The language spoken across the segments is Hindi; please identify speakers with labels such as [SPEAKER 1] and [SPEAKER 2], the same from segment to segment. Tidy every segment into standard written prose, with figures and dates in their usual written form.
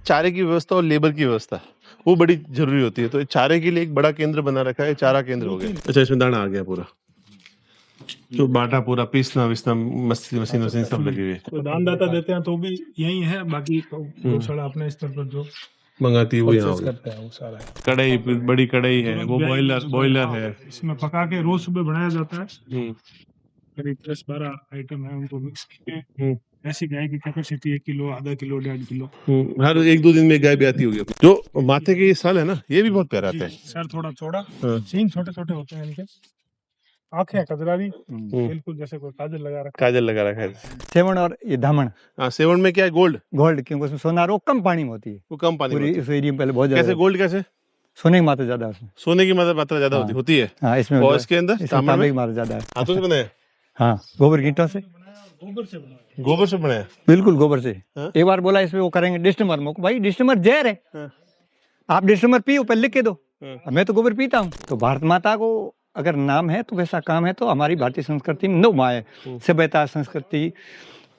[SPEAKER 1] चारे की व्यवस्था और लेबर की व्यवस्था वो बड़ी जरूरी होती है। तो चारे के लिए एक बड़ा केंद्र बना रखा है, चारा केंद्र हो गया। अच्छा, इसमें दाना आ गया पूरा, जो बाटा पूरा पीसना विसना मशीन वशीन सब लगी हुई है।
[SPEAKER 2] तो दानदाता देते हैं तो भी यही है, बाकी तो गौशाला अपने स्तर पर जो
[SPEAKER 1] मंगाती है वो यहाँ
[SPEAKER 2] प्रोसेस
[SPEAKER 1] होगी।
[SPEAKER 2] करते हैं वो सारा है।
[SPEAKER 1] कढ़ाई, बड़ी कढ़ाई है, वो बॉयलर
[SPEAKER 2] हाँ,
[SPEAKER 1] है।
[SPEAKER 2] इसमें पका के रोज सुबह बनाया जाता है।
[SPEAKER 1] हम्म,
[SPEAKER 2] करीब 10-12 आइटम है, उनको मिक्स करके
[SPEAKER 1] हम्म,
[SPEAKER 2] ऐसी गाय की कैपेसिटी 1 किलो, आधा किलो, 1.5 किलो।
[SPEAKER 1] हर 1-2 दिन में एक गाय भी आती होगी। जो माथे के ये साल है ना, ये भी बहुत प्यारा आता है।
[SPEAKER 2] सर थोड़ा चौड़ा,
[SPEAKER 1] हाँ।
[SPEAKER 2] सींग छोटे छोटे होते हैं इनके, आंखें कजरारी, बिल्कुल जैसे कोई काजल लगा रखा है।
[SPEAKER 1] काजल लगा रखा है।
[SPEAKER 3] सेवन और ये धामण
[SPEAKER 1] हाँ, सेवन में क्या है? गोल्ड।
[SPEAKER 3] गोल्ड, क्योंकि उसमें सोना वो कम पानी में होती है।
[SPEAKER 1] वो कम पानी में
[SPEAKER 3] पूरी
[SPEAKER 1] होती है।
[SPEAKER 3] इस एरिया में पहले बहुत
[SPEAKER 1] कैसे
[SPEAKER 3] ज्यादा
[SPEAKER 1] गोल्ड? कैसे?
[SPEAKER 3] सोने की मात्रा ज्यादा है उसमें।
[SPEAKER 1] सोने की मात्रा ज्यादा
[SPEAKER 3] हाँ।
[SPEAKER 1] होती है।
[SPEAKER 3] हाँ, इसमें
[SPEAKER 1] और इसके अंदर
[SPEAKER 3] इसमें
[SPEAKER 1] तांबे
[SPEAKER 3] तांबे
[SPEAKER 1] में
[SPEAKER 3] की मात्रा ज्यादा है।
[SPEAKER 1] हाथों से बनाया,
[SPEAKER 3] हाँ, गोबर ईंटों से,
[SPEAKER 1] गोबर से बनाया।
[SPEAKER 3] बिल्कुल गोबर से।
[SPEAKER 1] हाँ?
[SPEAKER 3] एक बार बोला इसमें वो करेंगे डिस्टमर में, भाई डिस्टमर जहर है,
[SPEAKER 1] हाँ।
[SPEAKER 3] आप डिस्टमर पियो, पहले लिख के दो।
[SPEAKER 1] हाँ।
[SPEAKER 3] मैं तो गोबर पीता हूँ। तो भारत माता को अगर नाम है तो वैसा काम है। तो हमारी भारतीय संस्कृति में 9 माँ है, सभ्यता, संस्कृति,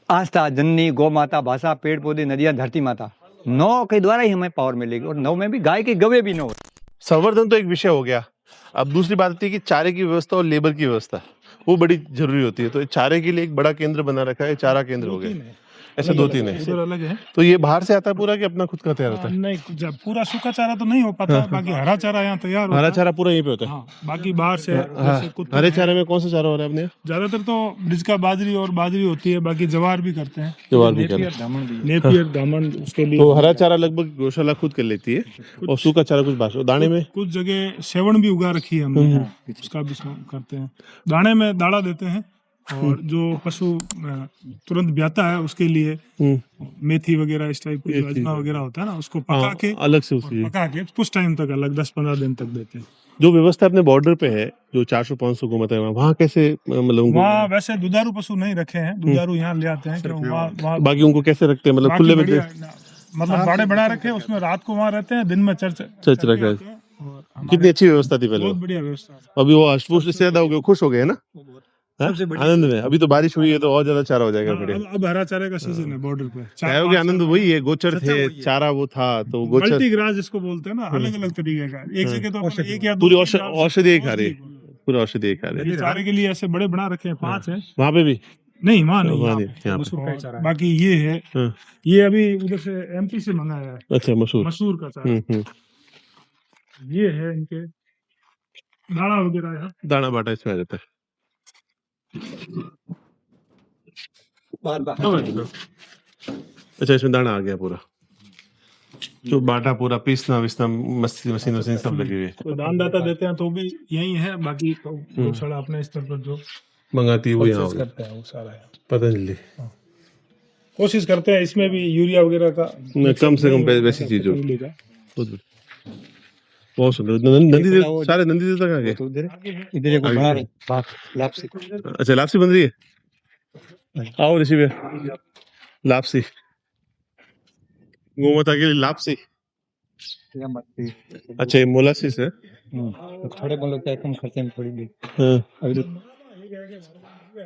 [SPEAKER 3] आस्था, जननी, गौ माता, भाषा, पेड़ पौधे, नदियां, धरती माता। 9 के द्वारा ही हमें पावर मिलेगी, और 9 में भी गाय के गवे भी 9।
[SPEAKER 1] संवर्धन तो एक विषय हो गया। अब दूसरी बात आती है कि चारे की व्यवस्था और लेबर की व्यवस्था वो बड़ी जरूरी होती है। तो चारे के लिए एक बड़ा केंद्र बना रखा है, चारा केंद्र हो गया। ऐसे 2-3 है।
[SPEAKER 2] उधर अलग है।
[SPEAKER 1] तो ये बाहर से आता है पूरा कि अपना खुद का तैयार होता है?
[SPEAKER 2] नहीं, जब पूरा सूखा चारा तो नहीं हो पाता, बाकी हरा चारा यहाँ तैयार होता
[SPEAKER 1] हरा
[SPEAKER 2] है।
[SPEAKER 1] चारा पूरा यहीं पे होता है।
[SPEAKER 2] हाँ, बाकी बाहर से जैसे कुत्ते
[SPEAKER 1] हरे
[SPEAKER 2] हैं।
[SPEAKER 1] चारे में कौन सा चारा हो रहा है अपने यहाँ?
[SPEAKER 2] ज्यादातर तो ब्रिजका बाजरी और बाजरी होती है, बाकी जवार भी करते हैं,
[SPEAKER 1] जवार भी कर रहे
[SPEAKER 2] नेपियर दामन उसके लिए।
[SPEAKER 1] तो हरा चारा लगभग गौशाला खुद कर लेती है, और सूखा चारा कुछ बाहर दाने में।
[SPEAKER 2] कुछ जगह सेवण भी उगा रखी है हमने, उसका भी करते हैं। दाने में दाना देते हैं, और जो पशु तुरंत ब्याता है उसके लिए मेथी वगैरह इस टाइप की, अजमा वगैरह होता है ना, उसको पका के
[SPEAKER 1] अलग से उसकी
[SPEAKER 2] पका के कुछ टाइम तक अलग 10-15 दिन तक देते हैं।
[SPEAKER 1] जो व्यवस्था अपने बॉर्डर पे है, जो 400-500 गोमाता है, वहाँ कैसे मतलब उनको,
[SPEAKER 2] वहाँ वैसे दुधारू पशु नहीं रखे हैं, दुधारू यहाँ ले आते हैं, क्योंकि वहाँ
[SPEAKER 1] बाकी उनको कैसे रखते हैं? मतलब खुले में
[SPEAKER 2] मतलब बाड़े बना रखे हैं, उसमें रात को वहाँ रहते हैं, दिन में चर्च
[SPEAKER 1] रखा है। कितनी अच्छी व्यवस्था थी पहले।
[SPEAKER 2] बहुत बढ़िया व्यवस्था है।
[SPEAKER 1] अभी वो अष्टपुष्ट इससे ज्यादा हो गए, खुश हो गए है ना, आनंद में। अभी तो बारिश हुई है तो और ज्यादा चारा हो जाएगा। बढ़िया।
[SPEAKER 2] अब हरा चारे का सीजन है बॉर्डर पे।
[SPEAKER 1] गायों के आनंद वही है, गोचर थे, चारा वो था, तो गोचर
[SPEAKER 2] मल्टी ग्रास जिसको बोलते हैं ना, अलग अलग तरीके का। एक जगह तो अपन एक या दो
[SPEAKER 1] पूरी
[SPEAKER 2] तीन
[SPEAKER 1] औषधि खा रहे, पूरी औषधि खा रहे।
[SPEAKER 2] ये चारे के लिए ऐसे बड़े बना रखे हैं, 5 हैं।
[SPEAKER 1] वहाँ पे भी
[SPEAKER 2] नहीं, वहाँ नहीं,
[SPEAKER 1] वहाँ
[SPEAKER 2] यहाँ
[SPEAKER 1] नहीं, यहाँ पे।
[SPEAKER 2] और बाकी ये है,
[SPEAKER 1] हाँ।
[SPEAKER 2] ये अभी उधर से MP से मंगाया है,
[SPEAKER 1] अच्छा, मसूर।
[SPEAKER 2] मसूर का चारा। ये है इनके दाना वगैरह यहाँ।
[SPEAKER 1] दाना बाटा इसमें आ जाता है। अच्छा, इसमें दाना आ गया पूरा, जो बाटा पूरा पीसना विसना मशीन वशीन सब लगी हुई है।
[SPEAKER 2] तो दानदाता देते हैं तो भी यही है, बाकी तो गौशाला अपने स्तर पर जो
[SPEAKER 1] मंगाती है वो यहाँ
[SPEAKER 2] प्रोसेस
[SPEAKER 1] होगी।
[SPEAKER 2] करते हैं वो सारा है।
[SPEAKER 1] पतंजलि
[SPEAKER 2] कोशिश करते हैं इसमें भी यूरिया वगैरह का
[SPEAKER 1] कम से कम वैसी चीज हो।
[SPEAKER 2] मिलेगा।
[SPEAKER 1] बहुत सुंदर। नंदी देव, सारे नंदी देव तक आ गए।
[SPEAKER 3] इधर एक बना रहे बाप लापसी।
[SPEAKER 1] अच्छा, लापसी बन रही है। आओ ऋषि भैया, लापसी गोमाता के लिए लापसी। अच्छा, ये मोलासिस है।
[SPEAKER 3] थोड़े मतलब क्या कम खर्चे में थोड़ी दी।
[SPEAKER 1] हाँ।
[SPEAKER 3] अभी तो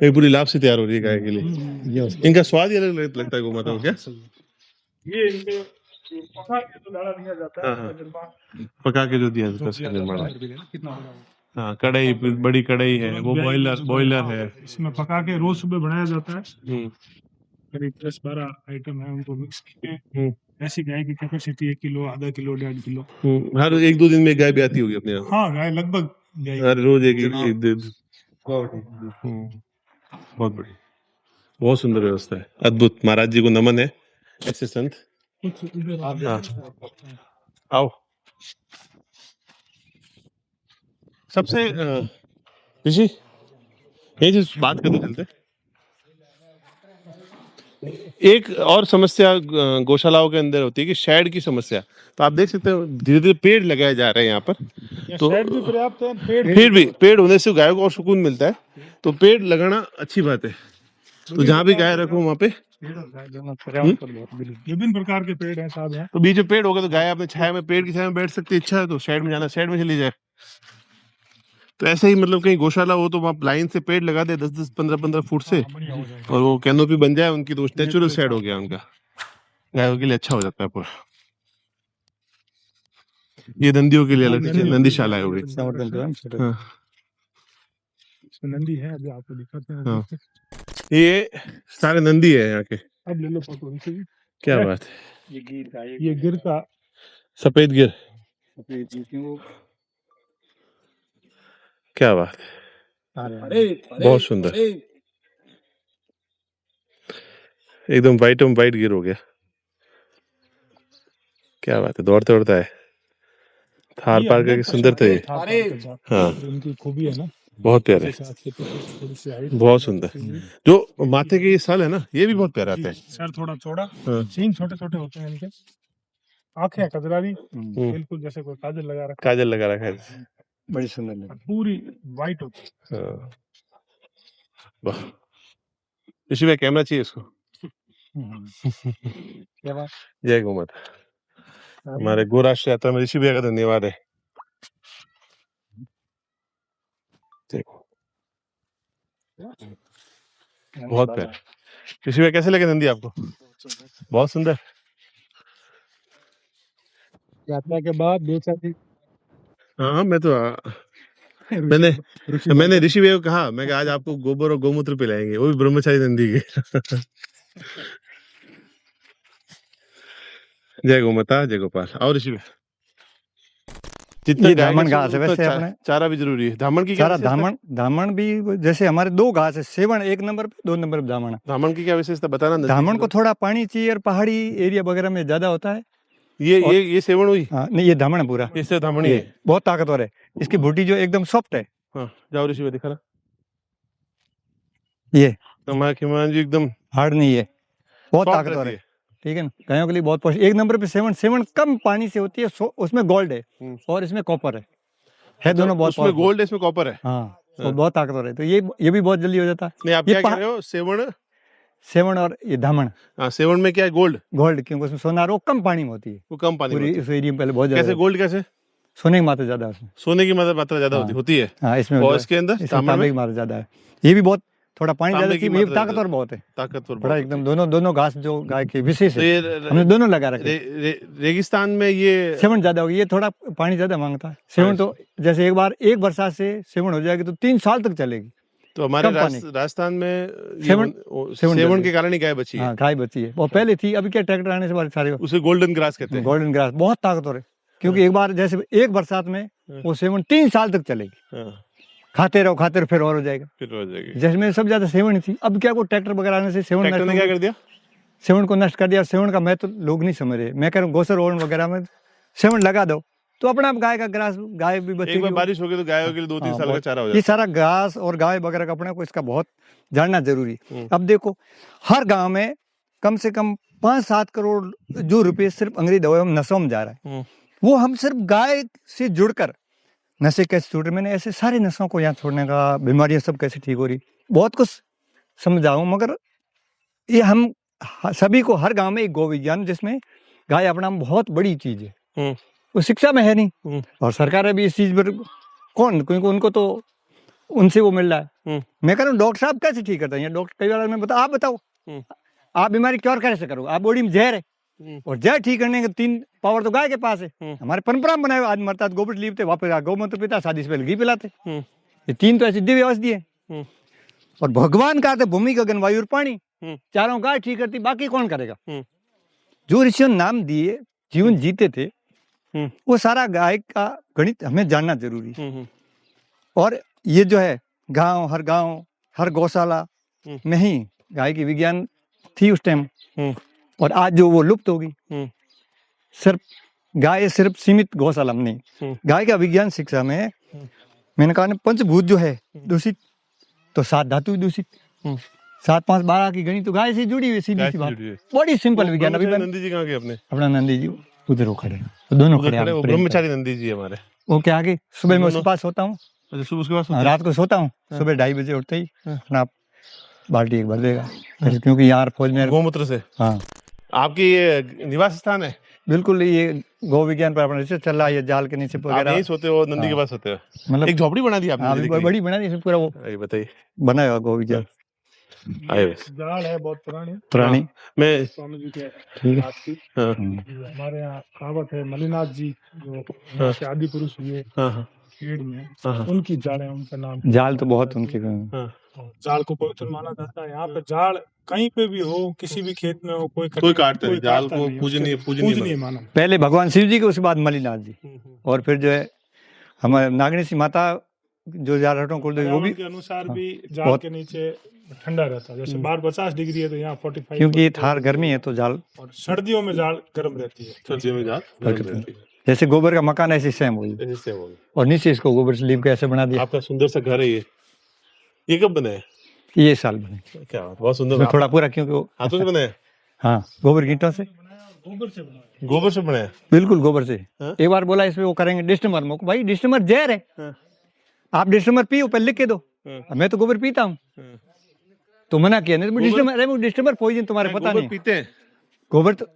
[SPEAKER 1] एक पूरी लापसी तैयार हो रही है गाय के लिए। इनका स्वाद ही अलग लगता है गोमाता को क्या?
[SPEAKER 2] ये इनके पका के तो दाना दिया जाता है।
[SPEAKER 1] पका के जो दिया जाता है उसका निर्माण। हाँ, कढ़ाई, बड़ी कढ़ाई है, वो बॉयलर है।
[SPEAKER 2] इसमें पका के रोज सुबह बनाया जाता है। करीब 10-12 आइटम है, उनको मिक्स करके ऐसी गाय की कैपेसिटी 1 किलो, आधा किलो, 1.5 किलो।
[SPEAKER 1] हर 1-2 दिन में एक गाय भी आती होगी अपने यहाँ।
[SPEAKER 2] हाँ, गाय लगभग
[SPEAKER 1] हर रोज एक बहुत बढ़िया, बहुत सुंदर व्यवस्था है, अद्भुत। महाराज जी को नमन है, ऐसे संत। हाँ, आओ। सबसे ऋषि यही चीज बात करते चलते। एक और समस्या गौशालाओं के अंदर होती है कि शेड की समस्या। तो आप देख सकते हो धीरे धीरे पेड़ लगाए जा रहे हैं यहाँ पर। तो
[SPEAKER 2] शेड भी पर्याप्त है,
[SPEAKER 1] फिर भी पेड़ होने से गायों को और सुकून मिलता है, तो पेड़ लगाना अच्छी बात है। तो जहाँ भी गाय रखो वहाँ पे
[SPEAKER 2] विभिन्न प्रकार के पेड़ हैं साहब यहाँ।
[SPEAKER 1] तो बीच में पेड़ होगा तो गाय अपने छाया में, पेड़ की छाया में बैठ सकती है। इच्छा है तो शेड में जाना, शेड में चली जाए। तो ऐसे ही मतलब कहीं गौशाला हो तो वहाँ लाइन से पेड़ लगा दे 10-10, 15-15 फुट से, और वो कैनोपी बन जाए उनकी, तो नेचुरल शेड हो गया उनका, गायों के लिए अच्छा हो जाता है पूरा। ये नंदियों के लिए अलग से नंदीशाला है होगी। हाँ
[SPEAKER 2] इसमें नंदी है, अभी आपको दिखाते हैं।
[SPEAKER 1] हाँ। ये सारे नंदी है यहाँ के।
[SPEAKER 2] अब ले लो फोटो इनसे भी।
[SPEAKER 1] क्या बात है,
[SPEAKER 2] ये गिर का
[SPEAKER 1] सफेद गिर, क्या बात है, बहुत सुंदर, एकदम वाइट एंड वाइट गिर हो गया। क्या बात है, दौड़ते दौड़ता है, थार पार करके सुंदर थे। हाँ
[SPEAKER 2] इनकी खूबी है ना,
[SPEAKER 1] बहुत प्यारे,
[SPEAKER 2] थोड़ी सी हाइट,
[SPEAKER 1] बहुत सुंदर। जो माथे के ये सल है ना, ये भी बहुत प्यारा आता है।
[SPEAKER 2] सर थोड़ा चौड़ा,
[SPEAKER 1] हाँ।
[SPEAKER 2] सींग छोटे छोटे होते हैं इनके, आंखें कजरारी, बिल्कुल जैसे कोई काजल लगा रखा
[SPEAKER 1] काजल लगा रखा है,
[SPEAKER 3] बड़ी सुंदर
[SPEAKER 2] है, पूरी वाइट होती है।
[SPEAKER 1] हाँ। वाह, ऋषि भाई कैमरा चाहिए इसको।
[SPEAKER 3] क्या बात।
[SPEAKER 1] जय गौ माता। हमारे गो राष्ट्र यात्रा में ऋषि भैया का धन्यवाद है। देखो बहुत प्यारा। ऋषि भैया कैसे लगे नंदी आपको? बहुत सुंदर।
[SPEAKER 2] यात्रा के बाद दो चार दिन
[SPEAKER 1] हाँ मैं तो मैंने ऋषि भैया को कहा, मैं आज आपको गोबर और गोमूत्र पिलाएंगे, वो भी ब्रह्मचारी नंदी के। जय गौ माता, जय गोपाल। और ऋषि भैया जितना
[SPEAKER 3] ये धामण घास है वैसे अपने,
[SPEAKER 1] चारा भी जरूरी है। धामण की क्या
[SPEAKER 3] सारा
[SPEAKER 1] विशेषता है?
[SPEAKER 3] धामण भी जैसे हमारे दो घास है, सेवण एक नंबर पे, 2 नंबर पे धामण है।
[SPEAKER 1] धामण की क्या विशेषता बताना।
[SPEAKER 3] धामण को थोड़ा पानी चाहिए और पहाड़ी एरिया वगैरह में ज्यादा होता है।
[SPEAKER 1] ये सेवण हुई।
[SPEAKER 3] हाँ नहीं, ये धामण है पूरा,
[SPEAKER 1] इससे धामण ही है,
[SPEAKER 3] बहुत ताकतवर है। इसकी बूटी जो एकदम सॉफ्ट है।
[SPEAKER 1] हाँ जाओ ऋषि भैया दिखा ना,
[SPEAKER 3] ये
[SPEAKER 1] हिमान जी एकदम
[SPEAKER 3] हार्ड नहीं है, बहुत
[SPEAKER 1] soft
[SPEAKER 3] ताकतवर
[SPEAKER 1] रहती
[SPEAKER 3] है। ठीक है ना, गायों के लिए बहुत पौष्टिक। एक नंबर पे सेवन कम पानी से होती है, उसमें गोल्ड है और इसमें कॉपर है दोनों बहुत
[SPEAKER 1] उसमें गोल्ड है, इसमें कॉपर है।
[SPEAKER 3] हाँ तो बहुत ताकतवर है। तो ये भी बहुत जल्दी हो जाता है।
[SPEAKER 1] नहीं आप
[SPEAKER 3] ये
[SPEAKER 1] क्या कह रहे हो?
[SPEAKER 3] सेवन और ये धामण,
[SPEAKER 1] हाँ सेवण में क्या है? गोल्ड।
[SPEAKER 3] गोल्ड, क्योंकि उसमें सोना वो कम पानी में होती है,
[SPEAKER 1] वो कम पानी में
[SPEAKER 3] पूरी
[SPEAKER 1] होती है।
[SPEAKER 3] उस एरिया में पहले बहुत
[SPEAKER 1] कैसे
[SPEAKER 3] ज्यादा
[SPEAKER 1] गोल्ड कैसे?
[SPEAKER 3] सोने की मात्रा ज्यादा है उसमें।
[SPEAKER 1] सोने की मात्रा ज्यादा होती है।
[SPEAKER 3] हाँ इसमें
[SPEAKER 1] और इसके अंदर
[SPEAKER 3] इसमें तांबे की मात्रा ज्यादा है। ये भी बहुत थोड़ा पानी ज्यादा
[SPEAKER 1] तांबे की
[SPEAKER 3] थी, ये
[SPEAKER 1] मात्रा
[SPEAKER 3] ताकतवर बहुत है,
[SPEAKER 1] ताकतवर
[SPEAKER 3] बड़ा एकदम। दोनों घास जो गाय के विशेष
[SPEAKER 1] तो
[SPEAKER 3] है,
[SPEAKER 1] ये
[SPEAKER 3] हमने दोनों लगा रखे।
[SPEAKER 1] रेगिस्तान में ये
[SPEAKER 3] सेवन ज्यादा होगी, ये थोड़ा पानी ज्यादा मांगता है। सेवन तो जैसे एक बरसात से सेवन हो जाएगी तो 3 साल तक चलेगी।
[SPEAKER 1] तो हमारे
[SPEAKER 3] कम पानी।
[SPEAKER 1] राजस्थान में
[SPEAKER 3] सेवन
[SPEAKER 1] सेवन के कारण ही गाय बची है।
[SPEAKER 3] हाँ गाय बची है, वो पहले थी, अभी क्या ट्रैक्टर आने से बाद सारे
[SPEAKER 1] उसे गोल्डन ग्रास कहते हैं।
[SPEAKER 3] गोल्डन ग्रास बहुत ताकतवर है, क्योंकि एक बार जैसे एक बरसात में वो सेवन 3 साल तक चलेगी।
[SPEAKER 1] हाँ,
[SPEAKER 3] खाते रहो फिर और हो जाएगा।
[SPEAKER 1] फिर हो जाएगी।
[SPEAKER 3] जिसमें सब ज्यादा सेवन थी, अब क्या को ट्रैक्टर वगैरह आने से
[SPEAKER 1] ट्रैक्टर ने क्या कर दिया?
[SPEAKER 3] सेवन को नष्ट कर दिया। सेवन का मैं तो लोग नहीं समझ रहे। मैं कह रहा हूँ गोसर ओवन वगैरह में सेवन लगा दो तो अपना आप गाय का ग्रास, गाय भी बचेगी।
[SPEAKER 1] एक बार बारिश हो गई तो गायों के लिए 2-3 साल का चारा हो
[SPEAKER 3] ये
[SPEAKER 1] जाता
[SPEAKER 3] सारा घास और गाय वगैरह का अपने को इसका बहुत जानना जरूरी। अब देखो हर गांव में कम से कम 5-7 करोड़ जो रुपए सिर्फ अंग्रेजी दवाओं में नशों में जा रहा है, वो हम सिर्फ गाय से जुड़कर नशे कैसे छूट रहे। मैंने ऐसे सारे नशों को यहाँ छोड़ने का, बीमारियां सब कैसे ठीक हो रही, बहुत कुछ समझाऊं। मगर ये हम सभी को, हर गांव में एक गौ विज्ञान जिसमें गाय अपना बहुत बड़ी चीज है, वो शिक्षा में है नहीं। और सरकार भी इस चीज पर क्योंकि उनको तो उनसे वो मिल रहा है। मैं कह रहा हूँ डॉक्टर साहब कैसे ठीक करते हैं? डॉक्टर कई बार मैं आप बताओ, आप बीमारी क्योर कैसे करो? आप बॉडी में जहर है और जहर ठीक करने के 3 पावर तो गाय के पास है। हमारे परंपरा में बनाए हुए, आज मरता तो गोबर लीपते, वापस गौमूत्र पिता, शादी से पहले घी पिलाते। ये 3 तो ऐसी दिव्य औषधि है। और भगवान का तो भूमि गगन वायु और पानी, चारों गाय ठीक करती, बाकी कौन करेगा? जो ऋषियों ने नाम दिए, जीवन जीते थे, वो सारा गाय का गणित हमें जानना जरूरी है। और ये जो है गांव हर गौशाला में ही गाय की विज्ञान थी उस टाइम, और आज जो वो लुप्त होगी। सिर्फ गाय सिर्फ सीमित गौशाला में नहीं, गाय का विज्ञान शिक्षा में मैंने कहा ना, पंचभूत जो है दूषित, तो 7 धातु दूषित, 7, 5, 12 की गणित तो गाय से जुड़ी हुई, सीधी सी बात, बड़ी सिंपल विज्ञान। अभी
[SPEAKER 1] नंदी जी कहाँ गए अपने?
[SPEAKER 3] अपना नंदी जी उधर खड़े, तो दोनों खड़े,
[SPEAKER 1] वो ब्रह्मचारी नंदी जी हमारे।
[SPEAKER 3] वो क्या आगे सुबह में उसके पास सोता हूँ,
[SPEAKER 1] सुबह उसके पास
[SPEAKER 3] रात को सोता हूँ, सुबह 2:30 बजे उठते ही अपना बाल्टी एक भर देगा, क्योंकि यहाँ फौज में
[SPEAKER 1] गोमूत्र से।
[SPEAKER 3] हाँ
[SPEAKER 1] आपकी ये निवास स्थान है?
[SPEAKER 3] बिल्कुल, ये गौ विज्ञान पर अपना रिसर्च चल रहा है। जाल के नीचे
[SPEAKER 1] आप
[SPEAKER 3] वगैरह
[SPEAKER 1] यहीं सोते हो, नंदी के पास सोते हो?
[SPEAKER 3] मतलब
[SPEAKER 1] एक झोपड़ी बना दी आपने?
[SPEAKER 3] बड़ी बना दी, पूरा वो
[SPEAKER 1] बताइए।
[SPEAKER 3] बनाया हुआ गौ विज्ञान।
[SPEAKER 1] आए हुए।
[SPEAKER 2] जाड़ है बहुत
[SPEAKER 3] पुरानी।
[SPEAKER 1] मैं
[SPEAKER 2] स्वामी जी के
[SPEAKER 3] ठीक है।
[SPEAKER 2] हाथ की।
[SPEAKER 1] हाँ
[SPEAKER 2] हमारे यहाँ कहावत है, मलिनाथ जी जो यहाँ से आदि पुरुष हुए
[SPEAKER 1] हाँ हाँ
[SPEAKER 2] पेड़ में,
[SPEAKER 1] हाँ
[SPEAKER 2] उनकी जाड़ है, उनका नाम
[SPEAKER 3] जाल तो बहुत उनके
[SPEAKER 1] हाँ।
[SPEAKER 2] और जाड़ को पवित्र माना जाता है। यहाँ पे जाड़ कहीं पे भी हो, किसी भी खेत में हो, कोई
[SPEAKER 1] कोई काटता नहीं, जाल
[SPEAKER 2] काटता
[SPEAKER 1] को
[SPEAKER 2] नहीं है,
[SPEAKER 1] पूजनीय
[SPEAKER 2] उसके
[SPEAKER 1] पूजनीय
[SPEAKER 2] पूजनीय माना।
[SPEAKER 3] पहले भगवान शिव जी के, उसके बाद मलिनाथ जी, और फिर जो है हमारे नागणी सी माता जो जारहटों को वो भी
[SPEAKER 2] पर्यावरण के अनुसार भी जाड़
[SPEAKER 3] बहुत-
[SPEAKER 2] के नीचे ठंडा रहता है। जैसे बाहर 50 डिग्री है तो यहाँ 45,
[SPEAKER 3] क्योंकि ये थार गर्मी है तो जाल,
[SPEAKER 2] और सर्दियों में जाड़ गर्म रहती है।
[SPEAKER 1] सर्दियों में जाल गर्म रहती है।
[SPEAKER 3] जैसे गोबर का मकान ऐसे सेम हुई,
[SPEAKER 1] ऐसे से होगा।
[SPEAKER 3] और नीचे इसको गोबर से लीप के ऐसे बना दिया।
[SPEAKER 1] आपका सुंदर सा घर है ये कब बना है?
[SPEAKER 3] ये साल बने,
[SPEAKER 1] क्या बात, बहुत सुंदर।
[SPEAKER 3] इसमें थोड़ा पूरा, क्योंकि वो
[SPEAKER 1] हाथों से बना है?
[SPEAKER 3] हाँ गोबर की ईंटों से,
[SPEAKER 2] गोबर से बना है।
[SPEAKER 1] गोबर से बना है?
[SPEAKER 3] बिल्कुल गोबर से।
[SPEAKER 1] हाँ?
[SPEAKER 3] एक बार बोला इसमें वो करेंगे डिस्टमर, मुझको भाई डिस्टमर जहर है,
[SPEAKER 1] हाँ।
[SPEAKER 3] आप डिस्टमर पियो, पहले लिख के दो।
[SPEAKER 1] हाँ।
[SPEAKER 3] मैं तो गोबर पीता हूँ,
[SPEAKER 1] हाँ।
[SPEAKER 3] तो मना किया नहीं, डिस्टमर, अरे वो डिस्टमर पॉइजन तुम्हारे पता
[SPEAKER 1] गोबर
[SPEAKER 3] नहीं।
[SPEAKER 1] पीते हैं?
[SPEAKER 3] गोबर तो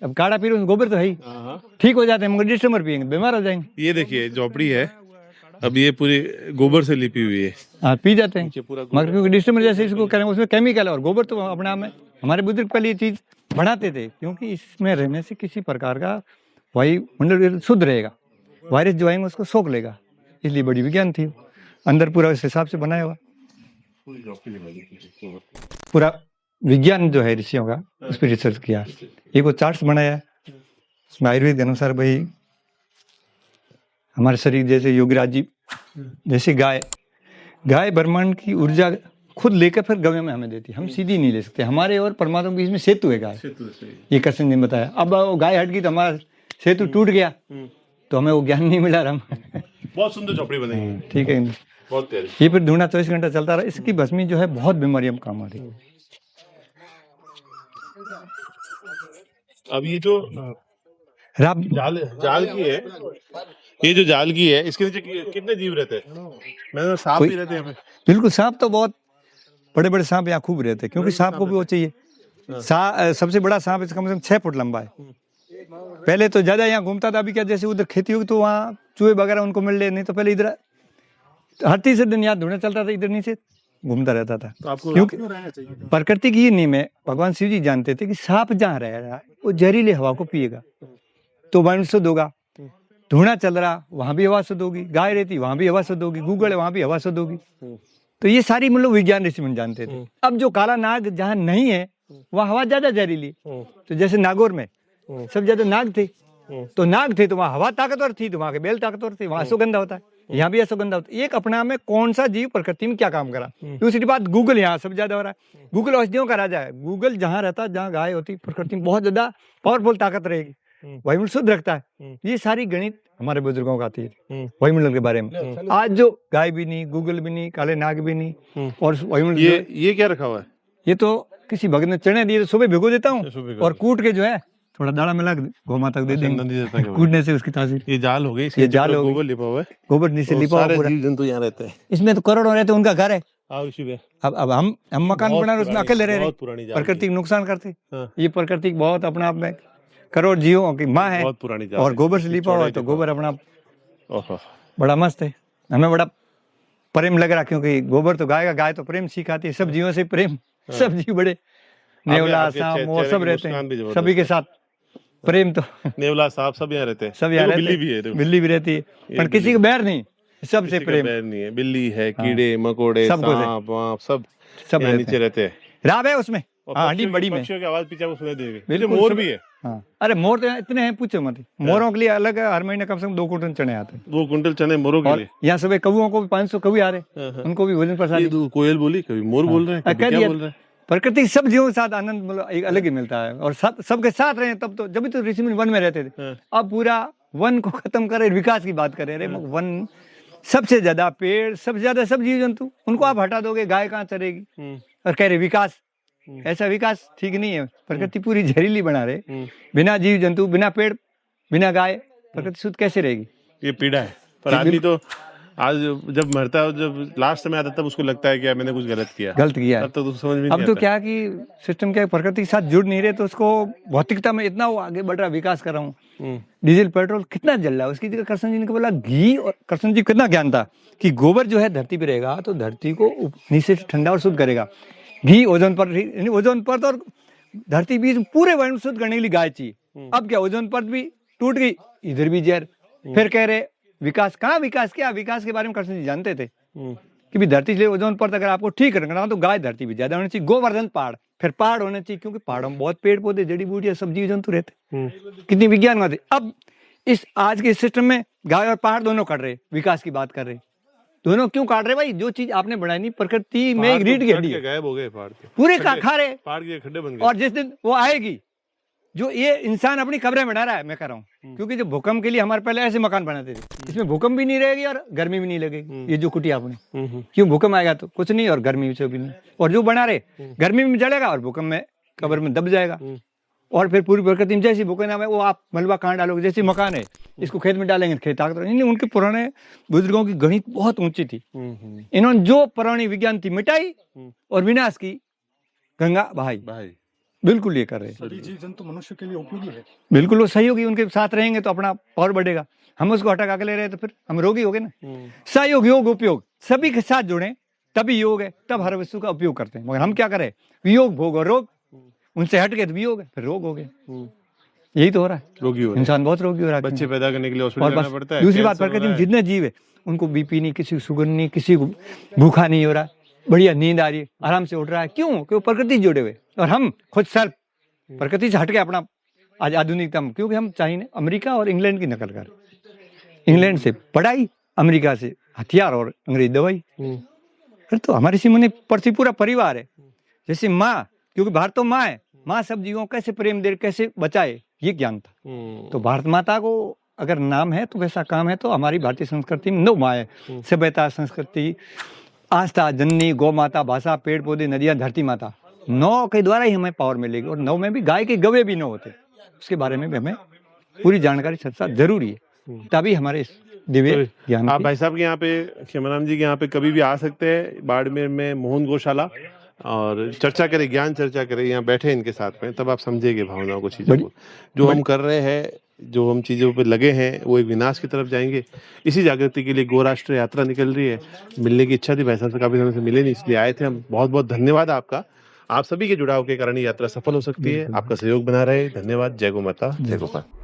[SPEAKER 3] अब काढ़ा पी रहे हो, गोबर तो है ही,
[SPEAKER 1] हाँ।
[SPEAKER 3] ठीक हो जाते हैं, मगर डिस्टमर पियेंगे बीमार हो जाएंगे।
[SPEAKER 1] ये देखिए झोपड़ी है, अब ये पूरी गोबर से लिपी हुई है।
[SPEAKER 3] हाँ पी जाते हैं,
[SPEAKER 1] नीचे पूरा
[SPEAKER 3] मगर क्योंकि डिस्टमर जैसे इसको करेंगे उसमें केमिकल है, और गोबर तो अपने आप में हमारे बुजुर्ग पहले ये चीज बढ़ाते थे, क्योंकि इसमें रहने से किसी प्रकार का वायुमंडल शुद्ध रहेगा, वायरस जो आएंगे उसको सोख लेगा, इसलिए बड़ी विज्ञान थी। अंदर पूरा इस हिसाब से बनाया हुआ, पूरा विज्ञान जो है ऋषियों का, उस पर रिसर्च किया। एक वो चार्ट्स बनाया है, उसमें आयुर्वेद के अनुसार भाई हमारे शरीर जैसे योगीराज जी, जैसे गाय ब्रह्मांड की ऊर्जा खुद लेकर फिर गवे में हमें देती है, हम सीधी नहीं ले सकते। हमारे और परमात्मा के बीच में सेतु है गाय, ये कृष्ण ने बताया। अब वो गाय हट गई तो हमारा सेतु टूट गया, तो हमें वो ज्ञान नहीं मिला। हम
[SPEAKER 1] बहुत सुंदर झोपड़ी बनी है,
[SPEAKER 3] ठीक है,
[SPEAKER 1] बहुत प्यारी।
[SPEAKER 3] ये फिर ढूंढना 24 घंटा चलता रहा। इसकी भस्मी जो है बहुत बीमारियों में काम आ रही है।
[SPEAKER 1] अब ये जो
[SPEAKER 3] राब
[SPEAKER 1] जाल की है, ये जो जाल की है, इसके नीचे कितने जीव रहते हैं? मैंने सांप भी रहते हैं।
[SPEAKER 3] बिल्कुल, सांप तो बहुत बड़े बड़े सांप यहाँ खूब रहते हैं, क्योंकि सांप को भी वो चाहिए। सबसे बड़ा सांप इसका कम से कम 6 फुट लंबा है। पहले तो ज्यादा यहाँ घूमता था, अभी क्या जैसे उधर खेती होगी तो वहाँ चूहे वगैरह उनको मिल ले, नहीं तो पहले इधर हर तीसरे दिन यहाँ ढूंढने चलता था, इधर नीचे घूमता रहता था।
[SPEAKER 1] तो आपको
[SPEAKER 3] क्योंकि प्रकृति की ये नियम है, भगवान शिव जी जानते थे कि सांप जहाँ रह रहा है वो जहरीले हवा को पिएगा तो वायु शुद्ध होगा। धुआं चल रहा वहां भी हवा शुद्ध होगी, गाय रहती वहां भी हवा शुद्ध होगी, गूगल है वहां भी हवा शुद्ध होगी। तो ये सारी मतलब विज्ञान ऋषि मुनि जानते थे। अब जो काला नाग जहाँ नहीं है वहाँ हवा ज्यादा जहरीली, तो जैसे नागौर में सब ज्यादा नाग थे, तो नाग थे तो वहाँ हवा ताकतवर थी, तो वहाँ के बेल ताकतवर थे, वहाँ अश्वगंधा होता है, यहाँ भी अश्वगंधा होता है। एक अपना में कौन सा जीव प्रकृति में क्या काम करा। दूसरी बात गूगल यहाँ सब ज्यादा हो रहा है, गूगल औषधियों का राजा है। गूगल जहाँ रहता है, जहाँ गाय होती, प्रकृति में बहुत ज्यादा पावरफुल ताकत रहेगी, वायुमंडल शुद्ध रखता है। ये सारी गणित हमारे बुजुर्गों का आती है वायुमंडल के बारे में। आज जो गाय भी नहीं, गूगल भी नहीं, काले नाग भी नहीं, और वायुमंडल
[SPEAKER 1] ये क्या रखा हुआ है?
[SPEAKER 3] ये तो किसी भगत ने चने दिए, सुबह भिगो देता हूँ और कूट के जो है थोड़ा दाना मिला गौ माता को दे देंगे, कूटने से उसकी तासीर।
[SPEAKER 1] ये जाल हो गई,
[SPEAKER 3] ये जाल हो गई,
[SPEAKER 1] गोबर लिपा हुआ है,
[SPEAKER 3] गोबर नीचे लिपा हुआ पूरा।
[SPEAKER 1] जीव जंतु यहाँ रहते हैं,
[SPEAKER 3] इसमें तो करोड़ों रहते, उनका घर है।
[SPEAKER 1] आओ इसी पे।
[SPEAKER 3] अब हम मकान बना रहे, उसमें अकेले रह रहे, प्रकृति को नुकसान करते।
[SPEAKER 1] हाँ।
[SPEAKER 3] ये प्रकृति बहुत अपना आप में करोड़ जीवों की माँ है,
[SPEAKER 1] बहुत पुरानी जाल
[SPEAKER 3] और
[SPEAKER 1] है।
[SPEAKER 3] गोबर से लिपा हुआ है, तो गोबर अपना
[SPEAKER 1] ओहो,
[SPEAKER 3] बड़ा मस्त है। हमें बड़ा प्रेम लग रहा, क्योंकि गोबर तो गाय का, गाय तो प्रेम सिखाती है, सब जीवों से प्रेम। सब जीव बड़े नेवला सांप वो सब रहते हैं, सभी के साथ प्रेम। तो
[SPEAKER 1] नेवला सांप सब यहाँ रहते हैं,
[SPEAKER 3] सब यहाँ रहते
[SPEAKER 1] बिल्ली भी है,
[SPEAKER 3] बिल्ली भी रहती है, पर किसी को बैर नहीं, सबसे प्रेम।
[SPEAKER 1] बैर नहीं है, बिल्ली है, कीड़े मकोड़े,
[SPEAKER 3] सबको से।
[SPEAKER 1] सांप वाप सब
[SPEAKER 3] सब
[SPEAKER 1] यहाँ
[SPEAKER 3] रहते
[SPEAKER 1] नीचे रहते हैं।
[SPEAKER 3] राब है उसमें,
[SPEAKER 1] और
[SPEAKER 3] हाँ हड्डी
[SPEAKER 1] पक्षियों
[SPEAKER 3] बड़ी
[SPEAKER 1] की-
[SPEAKER 3] में।
[SPEAKER 1] पक्षियों की आवाज पीछे आपको सुनाई देगी।
[SPEAKER 3] बिल्कुल,
[SPEAKER 1] मोर
[SPEAKER 3] सब-
[SPEAKER 1] भी है,
[SPEAKER 3] हाँ अरे मोर तो इतने हैं पूछो मत, मोरों के लिए अलग है, हर महीने कम से कम 2 कुंटल चने आते हैं।
[SPEAKER 1] 2 कुंटल चने मोरों के
[SPEAKER 3] और
[SPEAKER 1] लिए।
[SPEAKER 3] यहाँ सुबह कौओं को भी 500 कौवे आ रहे, उनको भी भोजन प्रसाद।
[SPEAKER 1] ये कोयल बोली, कभी मोर बोल रहे हैं, कभी
[SPEAKER 3] कह
[SPEAKER 1] क्या
[SPEAKER 3] दिया।
[SPEAKER 1] बोल रहे हैं।
[SPEAKER 3] प्रकृति सब जीवों के साथ आनंद मतलब एक अलग ही मिलता है, और सबके साथ रहे तब तो, जब भी तो ऋषि मुनि वन में रहते थे।
[SPEAKER 1] हाँ।
[SPEAKER 3] अब पूरा वन को खत्म करे, विकास की बात करें। अरे वन सबसे ज्यादा पेड़, सबसे ज्यादा सब जीव जंतु, उनको आप हटा दोगे, गाय कहाँ चरेगी। और कह रहे विकास, ऐसा विकास ठीक नहीं है। प्रकृति पूरी जहरीली बना रहे, बिना जीव जंतु, बिना पेड़, बिना गाय, प्रकृति शुद्ध कैसे रहेगी।
[SPEAKER 1] ये पीड़ा है, पर आदमी तो आज जब मरता है, जब लास्ट में आता है, तब उसको लगता है कि यार मैंने कुछ गलत किया
[SPEAKER 3] है।
[SPEAKER 1] तब तक तो समझ में नहीं
[SPEAKER 3] अब तो
[SPEAKER 1] आता।
[SPEAKER 3] क्या कि सिस्टम क्या है, प्रकृति के साथ जुड़ नहीं रहे, तो उसको भौतिकता में इतना वो आगे बढ़ रहा, विकास कर रहा हूँ। डीजल पेट्रोल कितना जल रहा है, उसकी जगह कृष्ण जी ने बोला घी, और कृष्ण जी कितना ज्ञान था कि गोबर जो है धरती पे रहेगा तो धरती को नीचे से ठंडा और शुद्ध करेगा। घी ओजोन पर ओजोन परत और धरती बीज पूरे वायु शुद्ध करने के लिए गाय चाहिए। अब क्या ओजोन परत भी टूट गई, इधर भी जहर। फिर कह रहे विकास, कहाँ विकास, क्या विकास के बारे में कृष्ण जी जानते थे कि भी धरती से ओजोन परत अगर आपको ठीक रखना हो तो गाय धरती भी ज्यादा होनी चाहिए, गोवर्धन पहाड़, फिर पहाड़ होने चाहिए, क्योंकि पहाड़ों में बहुत पेड़ पौधे जड़ी बूटियां सब जीव जंतु रहते, कितनी विज्ञान बात है। अब इस आज के सिस्टम में गाय और पहाड़ दोनों काट रहे, विकास की बात कर रहे, दोनों क्यों काट रहे भाई? जो चीज आपने बनाई नहीं, प्रकृति में एक रीढ़ की हड्डी है,
[SPEAKER 1] गायब हो गए पहाड़ के,
[SPEAKER 3] पूरे खा रहे,
[SPEAKER 1] पहाड़ के खड्डे बन गए।
[SPEAKER 3] और जिस दिन वो आएगी, जो ये इंसान अपनी कब्रें बना रहा है, मैं कह रहा हूँ, क्योंकि जो भूकंप के लिए हमारे पहले ऐसे मकान बनाते थे, इसमें भूकंप भी नहीं रहेगी और गर्मी भी नहीं लगेगी। ये जो कुटिया आपने, क्यों भूकंप आएगा तो कुछ नहीं और गर्मी से भी नहीं, और जो बना रहे गर्मी में जलेगा और भूकंप में कब्र में दब जाएगा। और फिर पूरी प्रकृति में जैसी भूकंप है वो आप मलबा कहाँ डालोगे, जैसे मकान है इसको खेत में डालेंगे खेत ताकत। उनके पुराने बुजुर्गों की गणित बहुत ऊंची थी, इन्होंने जो पुरानी विज्ञान थी मिटाई और विनाश की गंगा बहाई। बिल्कुल ये कर रहे हैं।
[SPEAKER 2] जीव जंतु मनुष्य के लिए उपयोगी है,
[SPEAKER 3] बिल्कुल वो सही होगी, उनके साथ रहेंगे तो अपना और बढ़ेगा। हम उसको हटा के ले रहे हैं तो फिर हम रोगी हो गए ना। सहयोग योग उपयोग सभी के साथ जुड़े तभी योग है, तब हर वस्तु का उपयोग करते हैं। मगर हम क्या करें, वियोग भोग और रोग, उनसे हट गए तो वियोग है, फिर रोग हो गए। यही तो हो रहा है,
[SPEAKER 1] रोगी हो
[SPEAKER 3] इंसान बहुत रोगी हो रहा है।
[SPEAKER 1] बच्चे पैदा करने के लिए
[SPEAKER 3] और
[SPEAKER 1] हॉस्पिटल
[SPEAKER 3] बस
[SPEAKER 1] जाना पड़ता है।
[SPEAKER 3] दूसरी बात प्रकृति में जितने जीव है उनको बीपी नहीं, किसी को शुगर नहीं, किसी को भूखा नहीं हो रहा, बढ़िया नींद आ रही है, आराम से उठ रहा है। क्यों? क्योंकि प्रकृति से जुड़े हुए। और हम खुद सर्प प्रकृति से हटके अपना आज आधुनिकता में, क्योंकि हम चाहिए अमेरिका और इंग्लैंड की नकल कर, इंग्लैंड से पढ़ाई, अमेरिका से हथियार और अंग्रेजी दवाई। फिर तो हमारे इसी मन पर पूरा परिवार है, जैसे माँ, क्योंकि भारत तो माँ है, माँ सब जीवों कैसे प्रेम दे, कैसे बचाए, ये ज्ञान था। तो भारत माता को अगर नाम है तो वैसा काम है। तो हमारी भारतीय संस्कृति में 9 माँ है, सभ्यता, संस्कृति, आस्था, जननी, गौ माता, भाषा, पेड़ पौधे, नदियां, धरती माता। 9 के द्वारा ही हमें पावर मिलेगी। और 9 में भी गाय के गवे भी 9 होते, उसके बारे में भी हमें पूरी जानकारी चर्चा जरूरी है, तभी हमारे इस दिव्य ज्ञान।
[SPEAKER 1] आप भाई साहब के यहाँ पे, खेमाराम जी के यहाँ पे कभी भी आ सकते हैं, बाड़मेर में मोहन गौशाला, और चर्चा करें, ज्ञान चर्चा करें, यहाँ बैठे इनके साथ में, तब आप समझेंगे भावनाओं को, चीजों को। जो हम कर रहे हैं, जो हम चीजों पे लगे हैं, वो एक विनाश की तरफ जाएंगे। इसी जागृति के लिए गो राष्ट्र यात्रा निकल रही है। मिलने की इच्छा थी, भाई साहब से काफी समय से मिले नहीं, इसलिए आए थे हम। बहुत बहुत धन्यवाद आपका, आप सभी के जुड़ाव के कारण यात्रा सफल हो सकती है। आपका सहयोग बना रहे, धन्यवाद। जय गो माता, जय गोपाल।